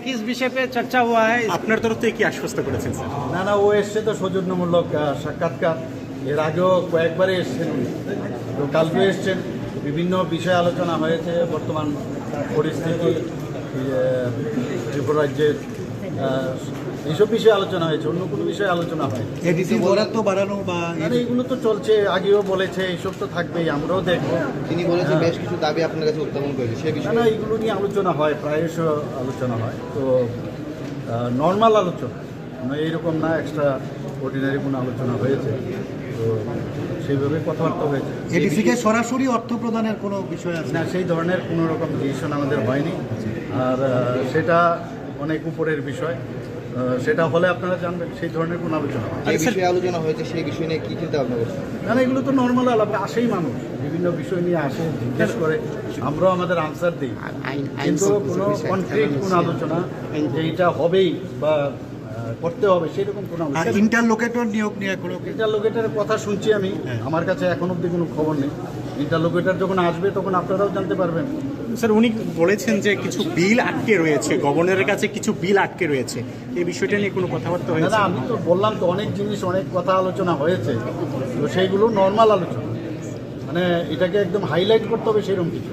किस विषय पे चर्चा हुआ है? আপনার তরফ থেকে কি আশ্বস্ত করেছেন স্যার? না ও এসছে তো সৌজন্যমূলক সাক্ষাৎকার, এর আগেও কয়েকবারই এসছেন উনি, তো কালকে এসছেন। বিভিন্ন বিষয়ে আলোচনা হয়েছে, বর্তমান পরিস্থিতি, ত্রিপুরা রাজ্যের এইসব বিষয়ে আলোচনা হয়েছে, অন্য কোনো বিষয়ে আলোচনা হয়। এডিসি বরাদ্দ বাড়ানো বা এইগুলো তো চলছে, আগেও বলেছে, এইসব তো থাকবেই, আমরাও দেখবো। তিনি বলেছেন বেশ কিছু দাবি আপনার কাছে উত্থাপন করেছে, সে বিষয়ে না এইগুলো নিয়ে আলোচনা হয়, প্রায়শ আলোচনা হয়, তো নর্মাল আলোচনা, এইরকম না এক্সট্রা অর্ডিনারি কোনো আলোচনা হয়েছে, তো সেইভাবে কথাবার্তা হয়েছে। এডিসিকে সরাসরি অর্থ প্রদানের কোনো বিষয় আছে না, সেই ধরনের কোনো রকম ডিসিশন আমাদের হয়নি, আর সেটা অনেক উপরের বিষয়, সেটা হলে আপনারা জানবেন, সেই ধরনের কোনো আলোচনা হয়। যে বিষয়ে আলোচনা হয়েছে সেই বিষয় নিয়ে কি চিন্তা ভাবনা করছেন? না এগুলো তো নর্মাল আলাপ, আসেই মানুষ বিভিন্ন বিষয় নিয়ে আসে, জিজ্ঞেস করে, আমরাও আমাদের আনসার দিই, কিন্তু কোনো কনক্রিট কোনো আলোচনা যে এটা হবেই বা করতে হবে সেরকম কোনো আলোচনা। ইন্টারলোকেটর নিয়োগ নিয়ে কোনো ইন্টারলোকেটারের কথা শুনছি আমি, আমার কাছে এখন অব্দি কোনো খবর নেই। ইন্টারলোকেটার যখন আসবে তখন আপনারাও জানতে পারবেন। স্যার উনি বলেছেন যে কিছু বিল আটকে রয়েছে, গভর্নরের কাছে কিছু বিল আটকে রয়েছে, এই বিষয়টা নিয়ে কোনো কথাবার্তা হয়েছে? না আমি তো বললাম তো, অনেক জিনিস অনেক কথা আলোচনা হয়েছে, তো সেইগুলো নর্মাল আলোচনা, মানে এটাকে একদম হাইলাইট করতে হবে সেরকম কিছু।